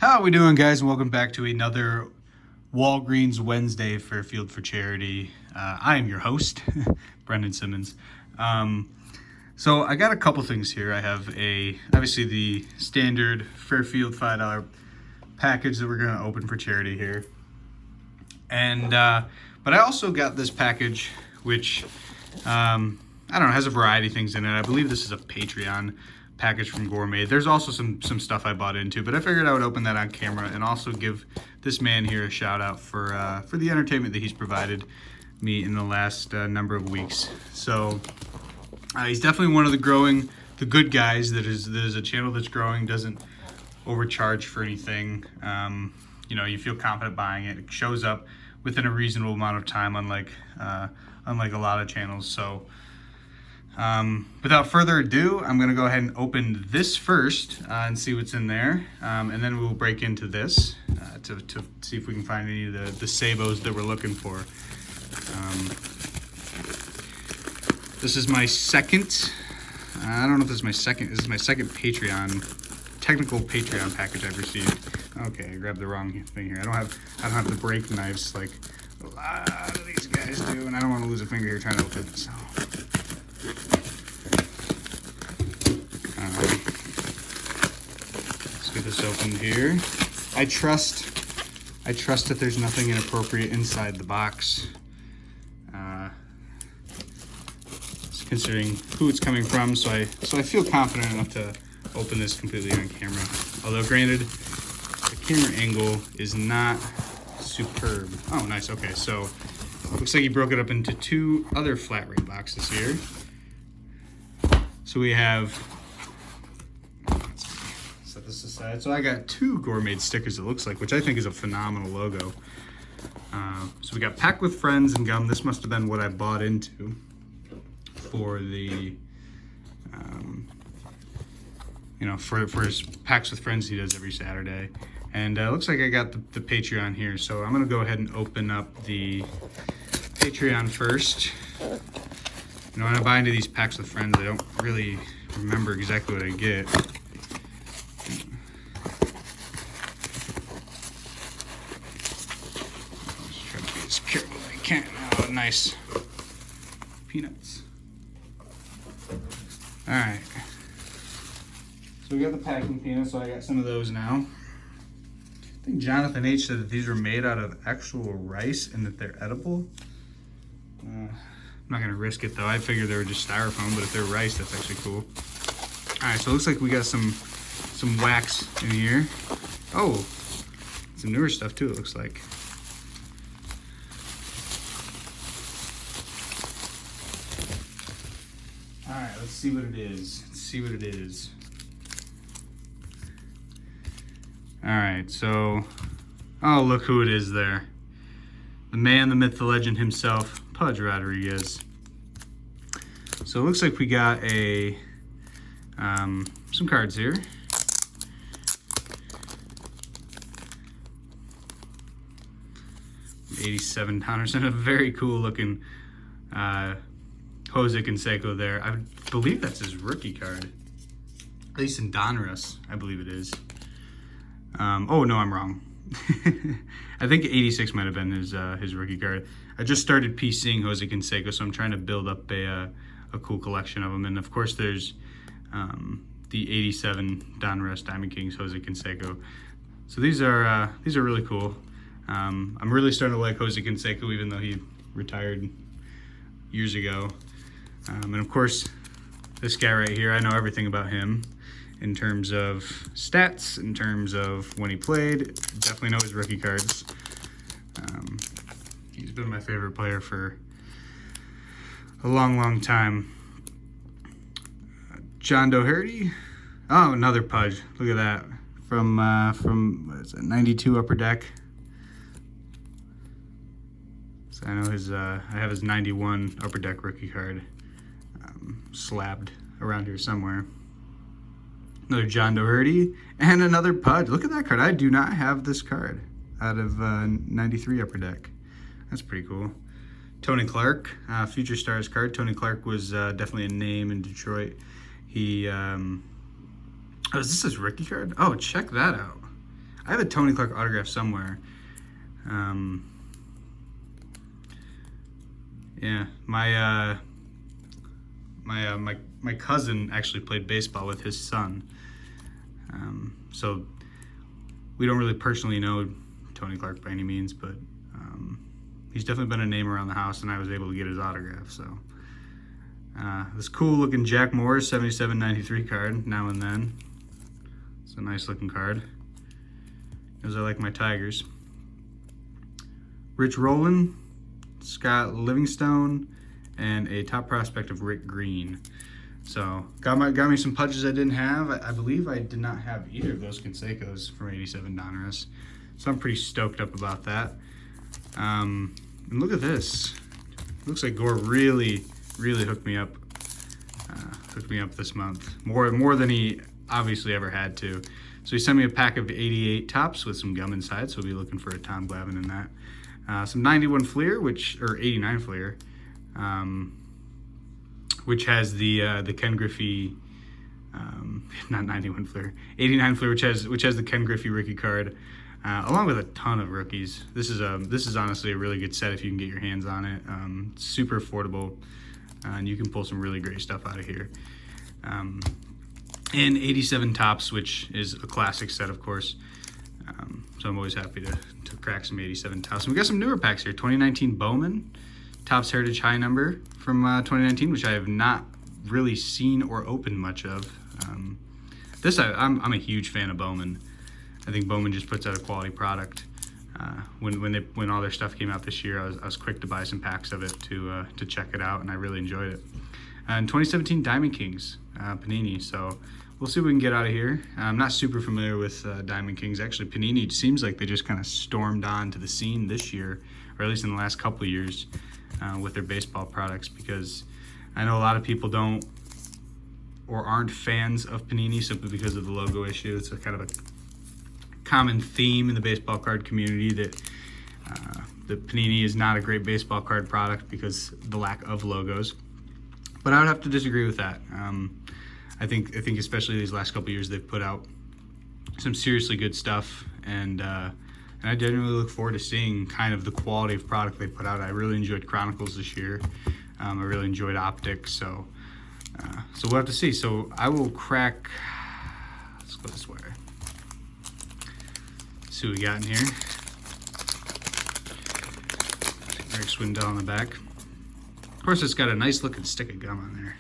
How are we doing, guys? And welcome back to another Walgreens Wednesday Fairfield for Charity. I am your host, Brendan Simmons. So I got a couple things here. I have obviously the standard Fairfield $5 package that we're going to open for charity here. And but I also got this package, which I don't know, has a variety of things in it. I believe this is a Patreon package from Gore. There's also some stuff I bought into, but I figured I would open that on camera and also give this man here a shout out for the entertainment that he's provided me in the last number of weeks. So he's definitely one of the good guys. That is a channel that's growing, doesn't overcharge for anything. You feel confident buying it. It shows up within a reasonable amount of time, unlike a lot of channels. So without further ado, I'm going to go ahead and open this first and see what's in there. And then we'll break into this to see if we can find any of the sabos that we're looking for. This is my second, I don't know if this is my second, this is my second technical Patreon package I've received. Okay, I grabbed the wrong thing here. I don't have the brake knives like a lot of these guys do, and I don't want to lose a finger here trying to open it, so. Let's get this opened here. I trust that there's nothing inappropriate inside the box. Considering who it's coming from, so I feel confident enough to open this completely on camera. Although granted, the camera angle is not superb. Oh, nice. Okay, so looks like he broke it up into two other flat rate boxes here. So we have, let's set this aside. So I got two Gourmet stickers, it looks like, which I think is a phenomenal logo. So we got Pack with Friends and gum. This must have been what I bought into for the, for his Packs with Friends he does every Saturday. And it looks like I got the Patreon here. So I'm gonna go ahead and open up the Patreon first. When I buy into these Packs with Friends, I don't really remember exactly what I get. Let's try to be as careful as I can. Oh, nice. Peanuts. Alright. So we got the packing peanuts, so I got some of those now. I think Jonathan H. said that these were made out of actual rice and that they're edible. I'm not gonna risk it though. I figured they were just styrofoam, but if they're rice, that's actually cool. Alright, so it looks like we got some wax in here. Oh, some newer stuff too, it looks like. Alright, let's see what it is. Alright, so, oh, look who it is there. The man, the myth, the legend himself, Pudge Rodriguez. So it looks like we got some cards here. $87 and a very cool looking Jose Canseco there. I believe that's his rookie card. At least in Donruss, I believe it is. Oh no, I'm wrong. I think 86 might have been his rookie card. I just started PCing Jose Canseco, so I'm trying to build up a cool collection of them. And of course, there's the 87 Donruss Diamond Kings Jose Canseco. So these are really cool. I'm really starting to like Jose Canseco, even though he retired years ago. And of course, this guy right here, I know everything about him in terms of stats, in terms of when he played. Definitely know his rookie cards. He's been my favorite player for a long time. John Doherty. Oh, another Pudge. Look at that. From what is it, 92 Upper Deck. So I know I have his 91 Upper Deck rookie card slabbed around here somewhere. Another John Doherty and another Pudge. Look at that card. I do not have this card out of 93 Upper Deck. That's pretty cool. Tony Clark, Future Stars card. Tony Clark was definitely a name in Detroit. He, oh, is this his rookie card? Oh, check that out. I have a Tony Clark autograph somewhere. Yeah, my cousin actually played baseball with his son. So we don't really personally know Tony Clark by any means, but he's definitely been a name around the house, and I was able to get his autograph. So this cool looking Jack Morris 77/93 card, Now and Then. It's a nice looking card, because I like my Tigers. Rich Rowland, Scott Livingstone, and a top prospect of Rick Green. So got me some Pudges I didn't have. I believe I did not have either of those Canseco's from 87 Donruss. So I'm pretty stoked up about that. And look at this. Looks like Gore really hooked me up. This month. More than he obviously ever had to. So he sent me a pack of 88 tops with some gum inside. So we'll be looking for a Tom Glavine in that. Some 91 Fleer, or 89 Fleer, which has the Ken Griffey, not 91 Fleer, 89 Fleer, which has the Ken Griffey rookie card, along with a ton of rookies. This is honestly a really good set if you can get your hands on it. Super affordable, and you can pull some really great stuff out of here. And 87 Tops, which is a classic set, of course. So I'm always happy to crack some 87 Tops. And we got some newer packs here. 2019 Bowman, Topps Heritage High number from 2019, which I have not really seen or opened much of. I'm a huge fan of Bowman. I think Bowman just puts out a quality product. When all their stuff came out this year, I was quick to buy some packs of it to check it out, and I really enjoyed it. And 2017 Diamond Kings, Panini. So we'll see what we can get out of here. I'm not super familiar with Diamond Kings. Actually, Panini seems like they just kind of stormed onto the scene this year, or at least in the last couple of years, with their baseball products, because I know a lot of people don't or aren't fans of Panini simply because of the logo issue. It's a kind of a common theme in the baseball card community that Panini is not a great baseball card product because of the lack of logos. But I would have to disagree with that. I think especially these last couple of years they've put out some seriously good stuff, and I genuinely look forward to seeing kind of the quality of product they put out. I really enjoyed Chronicles this year. I really enjoyed Optics, so we'll have to see. So I will crack. Let's go this way. Let's see what we got in here. Eric Swindell on the back. Of course, it's got a nice looking stick of gum on there.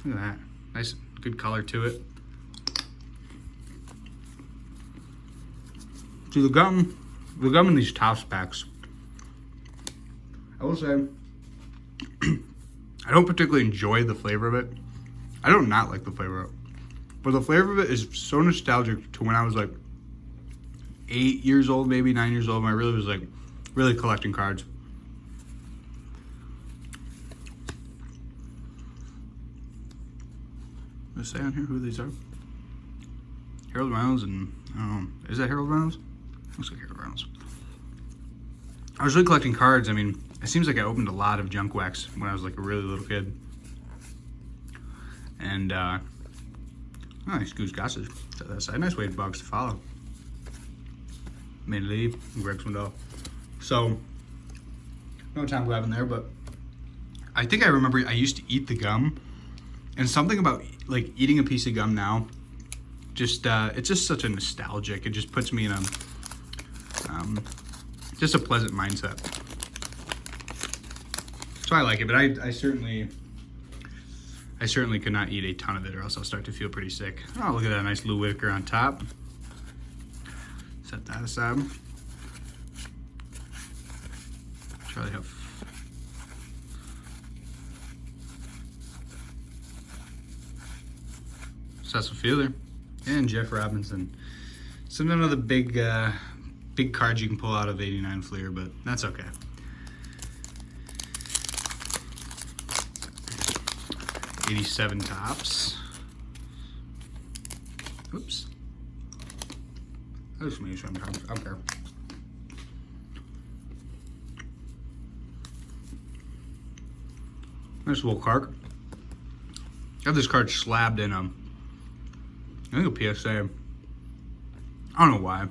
Look at that. Nice, good color to it. See, the gum in these Topps packs, I will say, I don't particularly enjoy the flavor of it. I don't not like the flavor of it. But the flavor of it is so nostalgic to when I was like 8 years old, maybe 9 years old, when I really was like really collecting cards. Does it say on here who these are? Harold Reynolds and, I don't know, is that Harold Reynolds? Looks like Harold Reynolds. I was really collecting cards. I mean, it seems like I opened a lot of junk wax when I was like a really little kid. And, nice Goose Gossage. That's a nice way of box to follow. Made a leave, Greg Swindell. So, no Tom Glavine there, but I think I remember I used to eat the gum. And something about like eating a piece of gum now, just it's just such a nostalgic. It just puts me in a just a pleasant mindset. So I like it, but I certainly could not eat a ton of it, or else I'll start to feel pretty sick. Oh, look at that nice Lou Whitaker on top. Set that aside. Charlie Huff. Cecil Fielder and Jeff Robinson. Some of the big cards you can pull out of 89 Fleer, but that's okay. '87 Topps. Oops. I just made some times. Okay. Nice little card. I have this card slabbed in I think a PSA. I don't know why.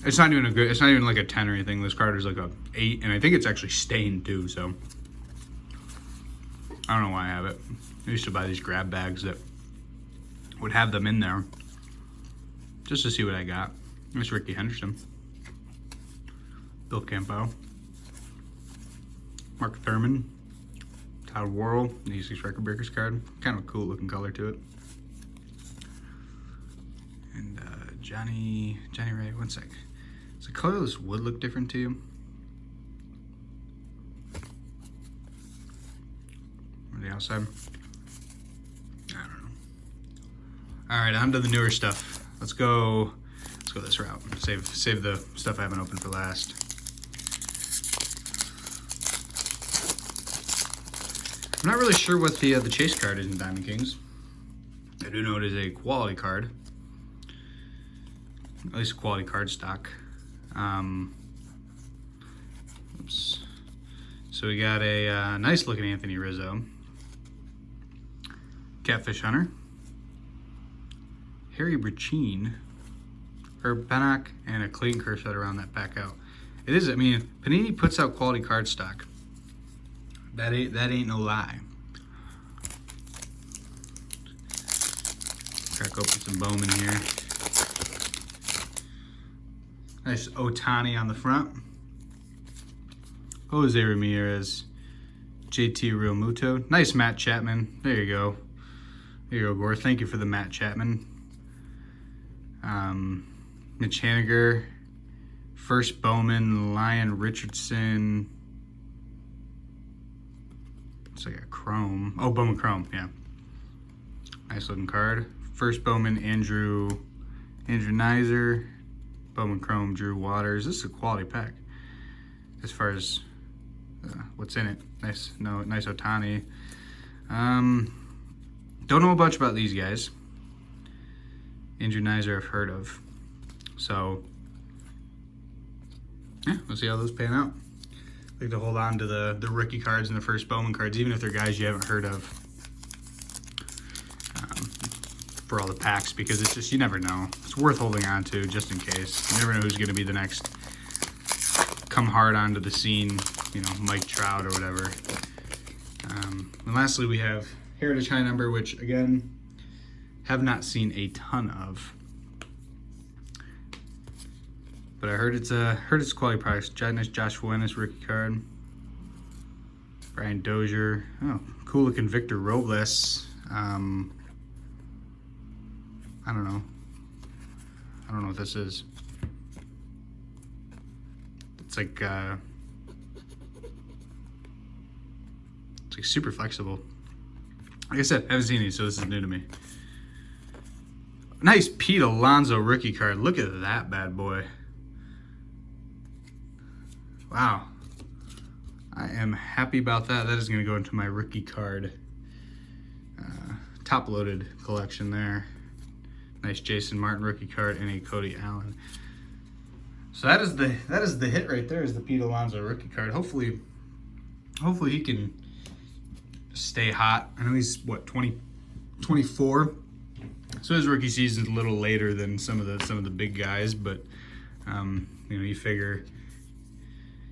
It's not even a good. It's not even like a 10 or anything. This card is like a 8, and I think it's actually stained too. So I don't know why I have it. I used to buy these grab bags that would have them in there just to see what I got. There's Ricky Henderson, Bill Campo, Mark Thurman, Todd Worrell, the 86 Record Breakers card. Kind of a cool looking color to it. And Johnny Ray. One sec. Does the colorless wood look different to you? Or the outside? I don't know. All right, on to the newer stuff. Let's go this route. Save the stuff I haven't opened for last. I'm not really sure what the chase card is in Diamond Kings. I do know it is a quality card. At least a quality card stock. Oops. So we got a nice looking Anthony Rizzo, Catfish Hunter, Harry Brecheen, Herb Pennock, and a Clayton Kershaw to round that pack out. It is, I mean, Panini puts out quality card stock. That ain't no lie. Crack open some Bowman here. Nice Ohtani on the front. Jose Ramirez, JT Realmuto. Nice Matt Chapman. There you go. There you go, Gore. Thank you for the Matt Chapman. Mitch Haniger. First Bowman, Lyon Richardson. It's like a chrome. Oh, Bowman Chrome, yeah. Nice looking card. First Bowman, Andrew Nizer. Bowman Chrome, Drew Waters. This is a quality pack as far as what's in it. Nice Ohtani. Don't know much about these guys. Andrew Nizer I've heard of. So, yeah, we'll see how those pan out. I like to hold on to the rookie cards and the first Bowman cards, even if they're guys you haven't heard of, for all the packs, because it's just, you never know. It's worth holding on to just in case. You never know who's going to be the next come hard onto the scene, you know, Mike Trout or whatever. And lastly, we have Heritage High Number, which, again, have not seen a ton of. But I heard it's a quality product. Nice Josh Fuentes rookie card. Brian Dozier. Oh, cool looking Victor Robles. I don't know. I don't know what this is. It's like super flexible. Like I said, I haven't seen these, so this is new to me. Nice Pete Alonso rookie card. Look at that bad boy. Wow. I am happy about that. That is going to go into my rookie card top-loaded collection there. Nice Jason Martin rookie card and a Cody Allen. So that is the hit right there, is the Pete Alonso rookie card. Hopefully he can stay hot. I know he's what, 24. So his rookie season's a little later than some of the big guys, but you know, you figure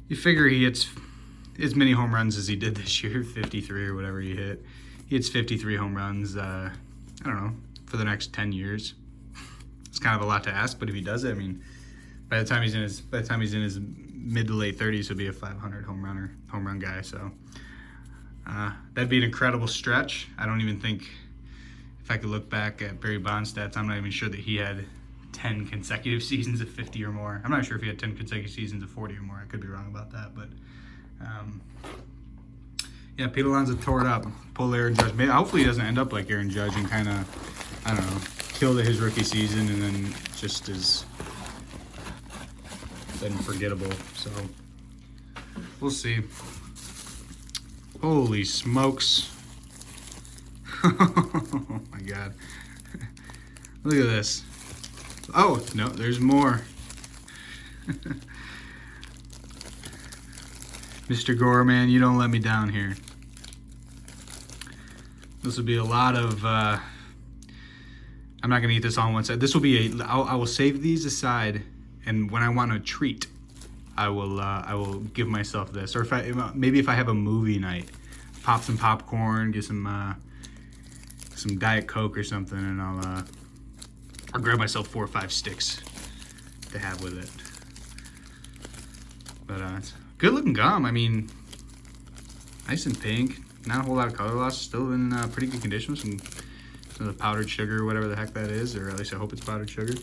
he hits as many home runs as he did this year, 53 or whatever he hit. He hits 53 home runs, I don't know, for the next 10 years. It's kind of a lot to ask, but if he does it, I mean, by the time he's in his mid to late 30s, he'll be a 500 home run guy. So that'd be an incredible stretch. I don't even think, if I could look back at Barry Bonds stats, I'm not even sure that he had 10 consecutive seasons of 50 or more. I'm not sure if he had 10 consecutive seasons of 40 or more. I could be wrong about that, but yeah, Pete Alonso tore it up. Pull Aaron Judge. Maybe, hopefully he doesn't end up like Aaron Judge and kind of, I don't know, killed his rookie season and then just is then forgettable. So we'll see. Holy smokes. Oh my God. Look at this. Oh, no, there's more. Mr. Gore, man, you don't let me down here. This will be a lot of, I'm not going to eat this all on one side. This will be I will save these aside and when I want a treat, I will give myself this. Or if I have a movie night, pop some popcorn, get some Diet Coke or something, and I'll grab myself 4 or 5 sticks to have with it. But it's good looking gum. I mean, nice and pink. Not a whole lot of color loss. Still in pretty good condition with some of the powdered sugar, whatever the heck that is, or at least I hope it's powdered sugar.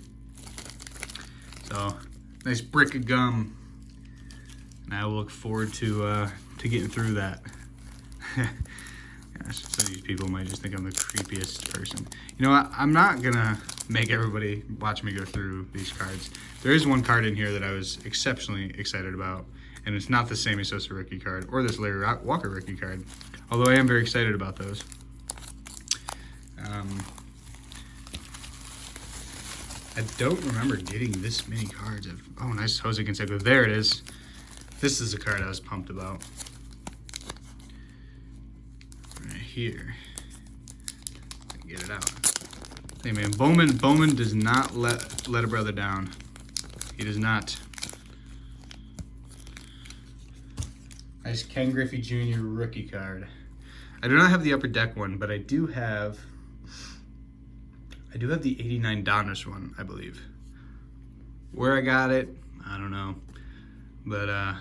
So, nice brick of gum. And I will look forward to getting through that. Gosh, some of these people might just think I'm the creepiest person. You know what? I'm not gonna make everybody watch me go through these cards. There is one card in here that I was exceptionally excited about, and it's not the Sammy Sosa rookie card or this Larry Walker rookie card, although I am very excited about those. I don't remember getting this many cards. Oh, nice Jose Canseco. There it is. This is a card I was pumped about. Right here. Get it out. Hey man, Bowman does not let a brother down. He does not. Nice Ken Griffey Jr. rookie card. I do not have the Upper Deck one, but I do have the 89 Donruss one, I believe. Where I got it, I don't know. But I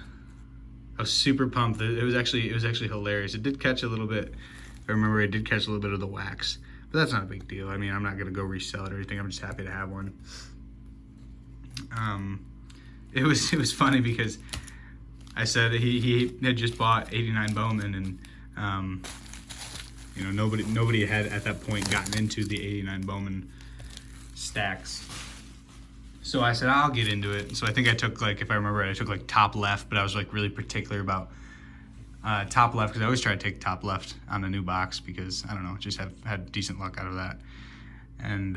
was super pumped. It was actually hilarious. It did catch a little bit. I remember it did catch a little bit of the wax, but that's not a big deal. I mean, I'm not gonna go resell it or anything. I'm just happy to have one. It was funny because I said he had just bought 89 Bowman, and you know, nobody had at that point gotten into the 89 Bowman stacks. So I said, I'll get into it. So I think I took, like, if I remember right, I took like top left, but I was like really particular about top left because I always try to take top left on a new box because, I don't know, just had decent luck out of that. And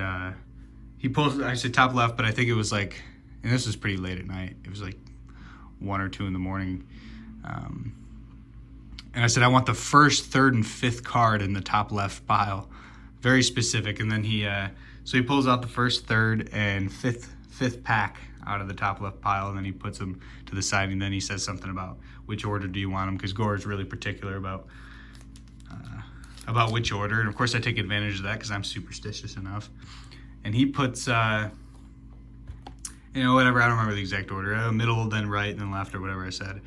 he pulls, I said top left, but I think it was like, and this was pretty late at night. It was like 1 or 2 in the morning. And I said, I want the first, third, and fifth card in the top left pile. Very specific. And then so he pulls out the first, third, and fifth pack out of the top left pile, and then he puts them to the side, and then he says something about which order do you want them, because Gore is really particular about which order. And of course I take advantage of that because I'm superstitious enough. And he puts, you know, whatever, I don't remember the exact order, middle, then right, and then left, or whatever I said.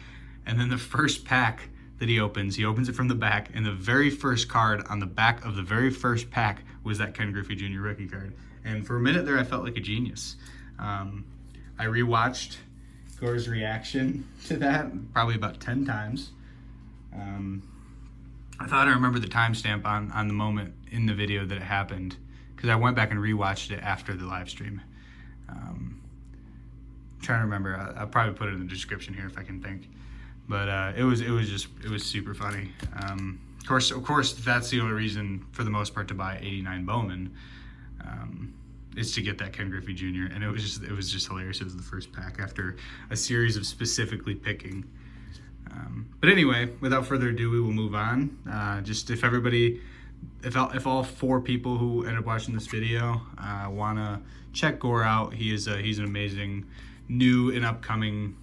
And then the first pack that he opens it from the back, and the very first card on the back of the very first pack was that Ken Griffey Jr. rookie card. And for a minute there, I felt like a genius. I rewatched Gore's reaction to that probably about 10 times. I thought I remember the timestamp on the moment in the video that it happened, because I went back and rewatched it after the live stream. I'm trying to remember. I'll probably put it in the description here if I can think. But it was super funny. Of course, that's the only reason for the most part to buy 89 Bowman, is to get that Ken Griffey Jr. And it was just hilarious. It was the first pack after a series of specifically picking. But anyway, without further ado, we will move on. Just if all 4 people who end up watching this video wanna check Gore out, he's an amazing new and upcoming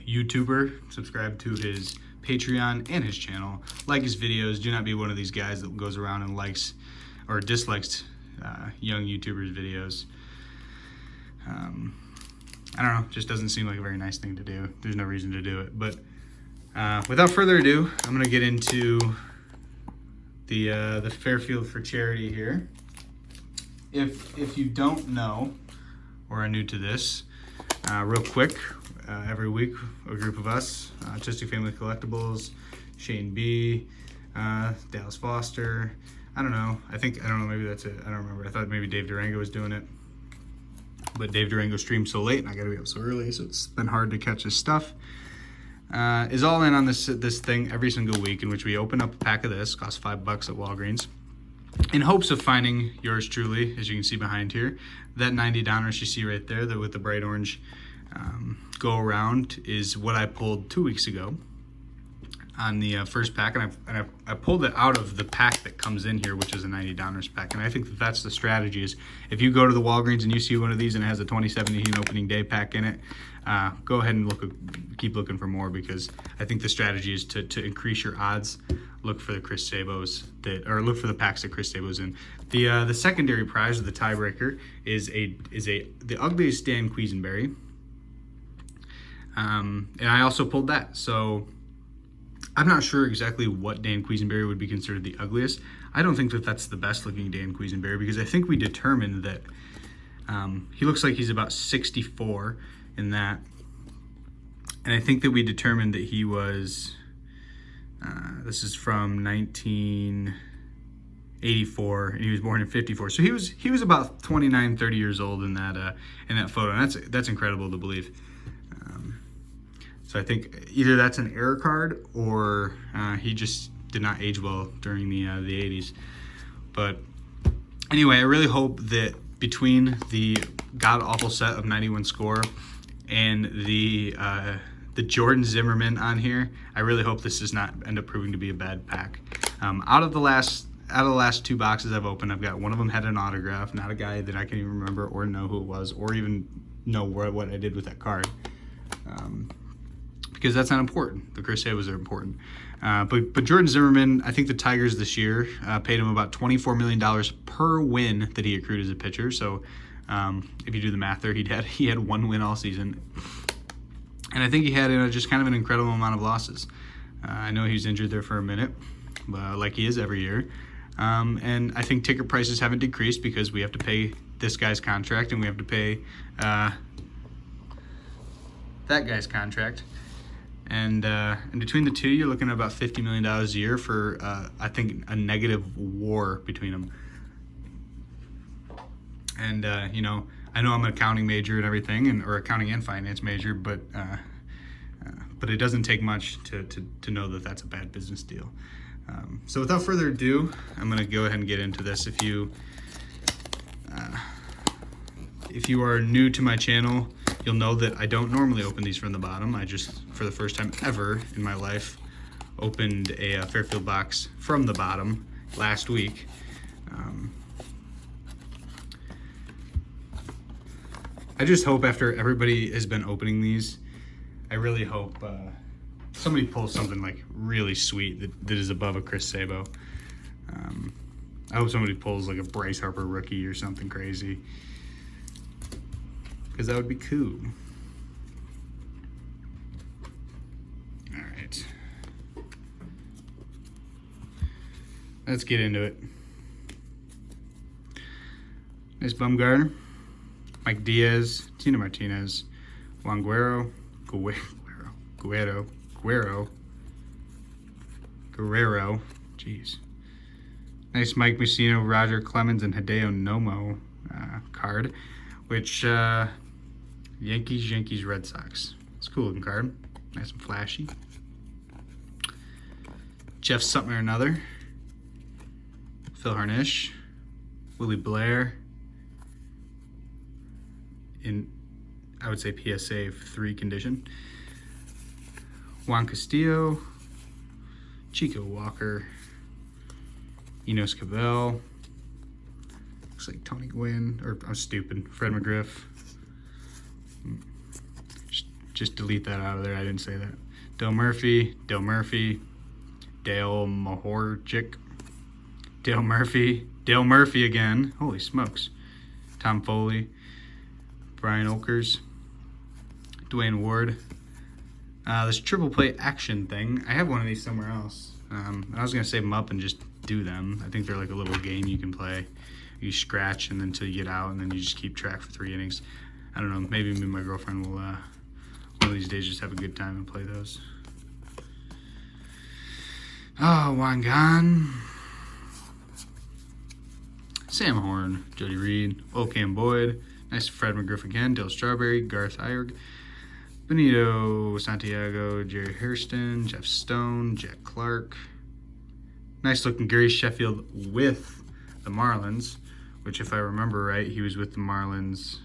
YouTuber. Subscribe to his Patreon and his channel. Like his videos. Do not be one of these guys that goes around and likes or dislikes young YouTubers' videos. I don't know, just doesn't seem like a very nice thing to do. There's no reason to do it. But without further ado, I'm gonna get into the Fairfield for charity here. If you don't know or are new to this, real quick, every week a group of us, Autistic Family Collectibles, Shane B, Dallas Foster, I don't know, maybe that's it, I don't remember. I thought maybe Dave Durango was doing it, but Dave Durango streams so late and I gotta be up so early, so it's been hard to catch his stuff. Is all in on this thing every single week, in which we open up a pack of this, costs $5 at Walgreens, in hopes of finding yours truly, as you can see behind here. That 90 Donruss you see right there, with the bright orange go around, is what I pulled 2 weeks ago. on the first pack, and I pulled it out of the pack that comes in here, which is a 90 downers pack. And I think that's the strategy is if you go to the Walgreens and you see one of these and it has a 2017 opening day pack in it, go ahead and keep looking for more, because I think the strategy is to increase your odds. Look for the Chris Sabos look for the packs that Chris Sabo's in. The secondary prize, or the tiebreaker, is the ugliest Dan Quisenberry. And I also pulled that, so I'm not sure exactly what Dan Quisenberry would be considered the ugliest. I don't think that that's the best looking Dan Quisenberry, because I think we determined that he looks like he's about 64 in that. And I think that we determined that he was, this is from 1984, and he was born in 54. So he was about 29, 30 years old in that photo, and that's incredible to believe. So I think either that's an error card, or he just did not age well during the 80s. But anyway, I really hope that between the god-awful set of 91 score and the Jordan Zimmerman on here, I really hope this does not end up proving to be a bad pack. Out of the last 2 boxes I've opened, I've got one of them had an autograph, not a guy that I can even remember or know who it was, or even know what I did with that card. Because that's not important. The Chris Sabos are important. But Jordan Zimmerman, I think the Tigers this year paid him about $24 million per win that he accrued as a pitcher. So if you do the math there, he had 1 win all season. And I think he had just kind of an incredible amount of losses. I know he was injured there for a minute, like he is every year. And I think ticket prices haven't decreased because we have to pay this guy's contract and we have to pay that guy's contract. And between the two, you're looking at about $50 million a year for, I think, a negative WAR between them. And, I know I'm an accounting major and everything, or accounting and finance major, but it doesn't take much to know that that's a bad business deal. So without further ado, I'm going to go ahead and get into this. If you are new to my channel, you'll know that I don't normally open these from the bottom. I just, for the first time ever in my life, opened a Fairfield box from the bottom last week. I just hope after everybody has been opening these, I really hope somebody pulls something like really sweet that is above a Chris Sabo. I hope somebody pulls like a Bryce Harper rookie or something crazy, because that would be cool. All right, let's get into it. Nice Bumgarner, Mike Diaz, Tina Martinez, Juan Guerrero, jeez. Nice Mike Mussino, Roger Clemens, and Hideo Nomo card, which Yankees, Red Sox. It's a cool looking card, nice and flashy. Jeff something or another, Phil Harnish, Willie Blair, in, I would say, PSA 3 condition. Juan Castillo, Chico Walker, Enos Cabell, looks like Tony Gwynn, or I'm stupid, Fred McGriff. Just delete that out of there, I didn't say that. Dale Murphy, Dale Mahorczyk, Dale Murphy again, holy smokes. Tom Foley, Brian Oakers, Dwayne Ward. This triple play action thing, I have one of these somewhere else. I was gonna save them up and just do them. I think they're like a little game you can play. You scratch and then until you get out, and then you just keep track for 3 innings. I don't know, maybe me and my girlfriend will one of these days just have a good time and play those. Oh, Wangan, Sam Horn, Jody Reed, Ocam Boyd, nice Fred McGriff again, Dale Strawberry, Garth Ierg, Benito Santiago, Jerry Hairston, Jeff Stone, Jack Clark. Nice looking Gary Sheffield with the Marlins, which if I remember right, he was with the Marlins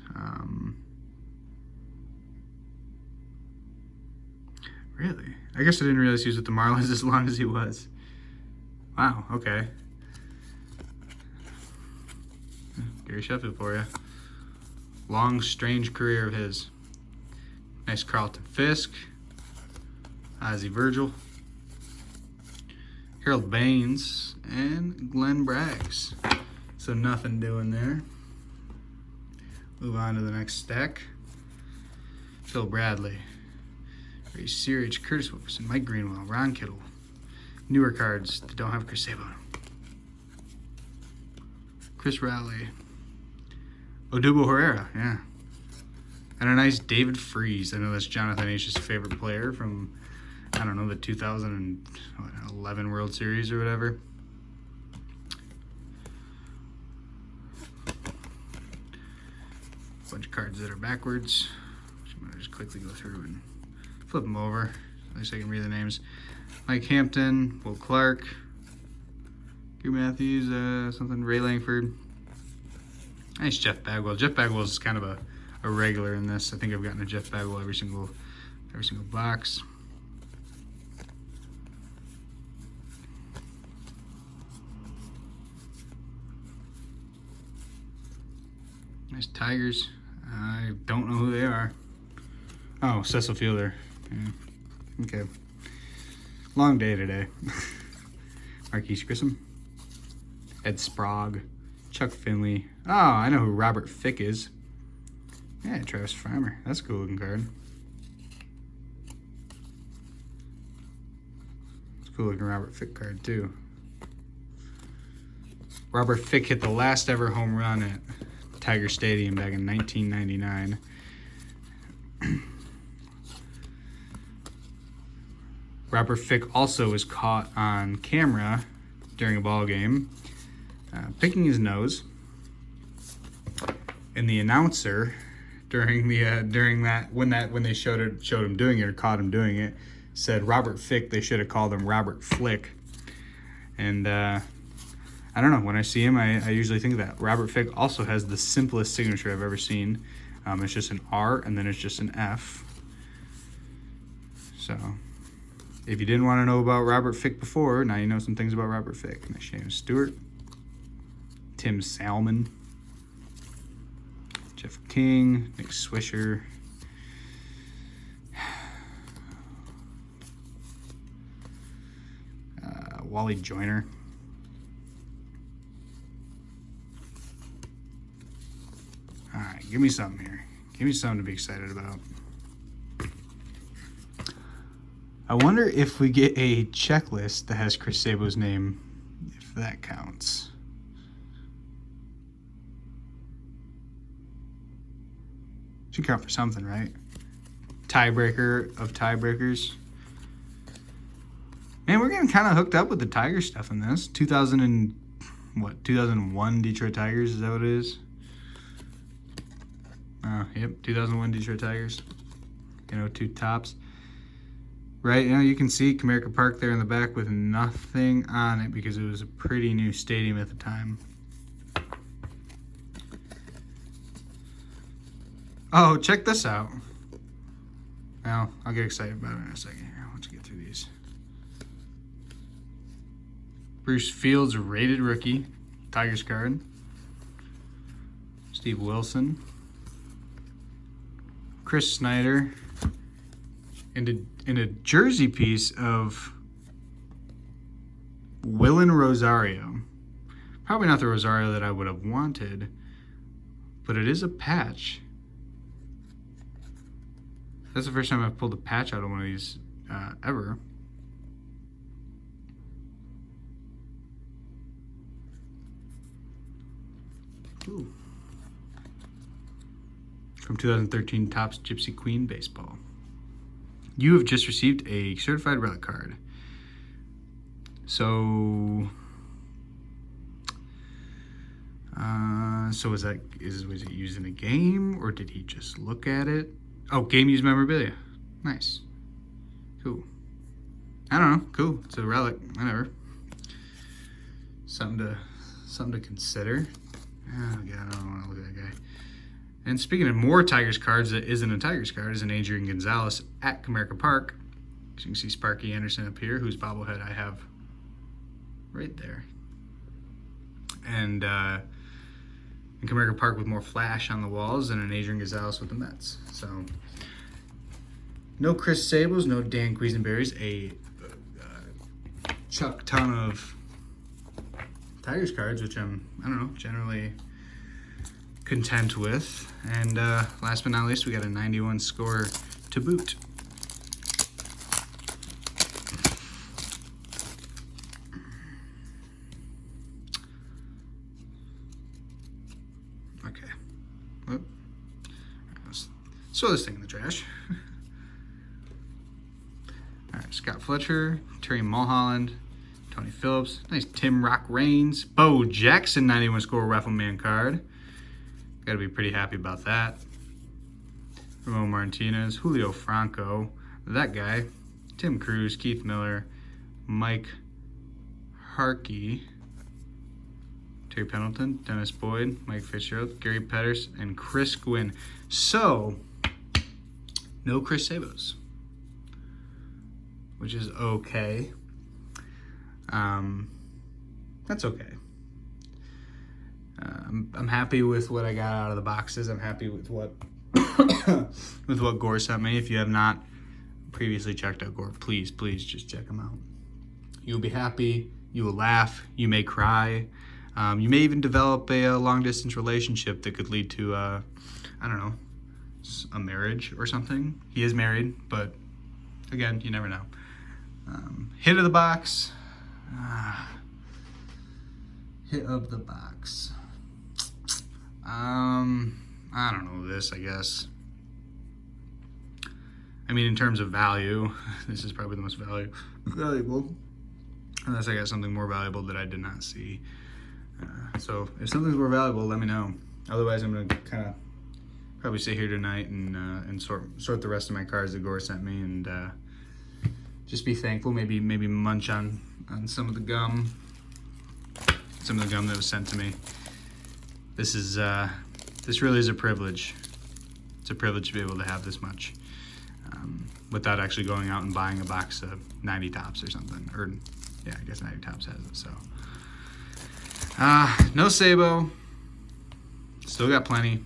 Really? I guess I didn't realize he was with the Marlins as long as he was. Wow, okay. Gary Sheffield for you. Long, strange career of his. Nice Carlton Fisk. Ozzie Virgil. Harold Baines. And Glenn Braggs. So nothing doing there. Move on to the next stack. Phil Bradley. Ray Searage, Curtis Wilkerson, Mike Greenwell, Ron Kittle. Newer cards that don't have Chris Sabo on them. Chris Rowley. Odubel Herrera, yeah. And a nice David Freese. I know that's Jonathan H's favorite player from, I don't know, the 2011 World Series or whatever. Bunch of cards that are backwards. I'm going to just quickly go through and flip them over. At least I can read the names. Mike Hampton, Will Clark, Hugh Matthews, Ray Langford. Nice Jeff Bagwell. Jeff Bagwell is kind of a regular in this. I think I've gotten a Jeff Bagwell every single box. Nice Tigers. I don't know who they are. Oh, Cecil Fielder. Yeah. Okay. Long day today. Marquise Grissom. Ed Sprague. Chuck Finley. Oh, I know who Robert Fick is. Yeah, Travis Frymer. That's a cool looking card. It's a cool looking Robert Fick card too. Robert Fick hit the last ever home run at Tiger Stadium back in 1999. Robert Fick also was caught on camera during a ball game picking his nose, and the announcer when they showed him doing it or caught him doing it said Robert Fick. They should have called him Robert Flick. And I don't know, when I see him I usually think of that. Robert Fick also has the simplest signature I've ever seen. It's just an R and then it's just an F. So if you didn't want to know about Robert Fick before, now you know some things about Robert Fick. Nice Shane Stewart, Tim Salmon, Jeff King, Nick Swisher, Wally Joyner, all right, give me something here. Give me something to be excited about. I wonder if we get a checklist that has Chris Sabo's name, if that counts. Should count for something, right? Tiebreaker of tiebreakers. Man, we're getting kind of hooked up with the Tiger stuff in this. 2001 Detroit Tigers, is that what it is? Yep, 2001 Detroit Tigers. 2 tops. Right, you can see Comerica Park there in the back with nothing on it because it was a pretty new stadium at the time. Oh, check this out. Well, I'll get excited about it in a second here. Let's get through these. Bruce Fields, rated rookie, Tigers card. Steve Wilson. Chris Snyder. In a jersey piece of Willen Rosario. Probably not the Rosario that I would have wanted, but it is a patch. That's the first time I've pulled a patch out of one of these ever. Ooh. From 2013 Topps Gypsy Queen Baseball. You have just received a certified relic card. So was it used in a game, or did he just look at it? Oh, game used memorabilia. Nice. Cool. I don't know. Cool. It's a relic. Whatever. Something to consider. Oh god, I don't want to look at that guy. And speaking of more Tigers cards that isn't a Tigers card, is an Adrian Gonzalez at Comerica Park. So you can see Sparky Anderson up here, whose bobblehead I have right there. And in Comerica Park with more flash on the walls than an Adrian Gonzalez with the Mets. So no Chris Sabos, no Dan Quisenberries, a chuck ton of Tigers cards, which I don't know, generally content with. And last but not least, we got a 91 score to boot. Okay. Whoop. Let's throw this thing in the trash. All right, Scott Fletcher, Terry Mulholland, Tony Phillips, nice Tim Rock Reigns, Bo Jackson 91 score raffle man card. Got to be pretty happy about that. Ramon Martinez, Julio Franco, that guy, Tim Cruz, Keith Miller, Mike Harkey, Terry Pendleton, Dennis Boyd, Mike Fitzgerald, Gary Peters, and Chris Gwynn. So, no Chris Sabos, which is okay. That's okay. I'm happy with what I got out of the boxes. I'm happy with what with what Gore sent me. If you have not previously checked out Gore, please just check them out. You'll be happy. You will laugh. You may cry. You may even develop a long distance relationship that could lead to I don't know, a marriage or something. He is married, but again, you never know. Hit of the box. Hit of the box. I don't know this, I guess. I mean, in terms of value, this is probably the most valuable. Unless I got something more valuable that I did not see. So if something's more valuable, let me know. Otherwise, I'm gonna kind of probably stay here tonight and sort the rest of my cards that Gore sent me and just be thankful. Maybe munch on some of the gum. Some of the gum that was sent to me. This really is a privilege. It's a privilege to be able to have this much without actually going out and buying a box of 90 Tops or something. Or yeah, I guess 90 Tops has it. So no Sabo. Still got plenty.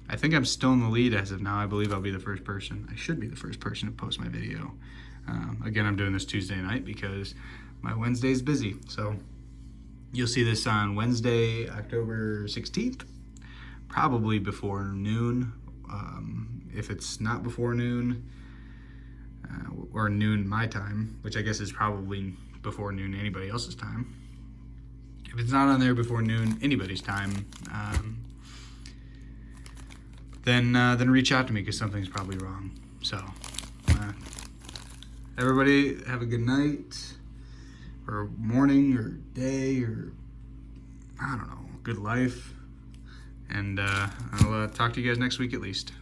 I think I'm still in the lead as of now. I believe I'll be the first person. I should be the first person to post my video. Again, I'm doing this Tuesday night because my Wednesday's busy. So you'll see this on Wednesday, October 16th, probably before noon. If it's not before noon, or noon my time, which I guess is probably before noon anybody else's time. If it's not on there before noon anybody's time, then reach out to me because something's probably wrong. So, everybody have a good night, or morning, or day, or I don't know, good life. And I'll talk to you guys next week at least.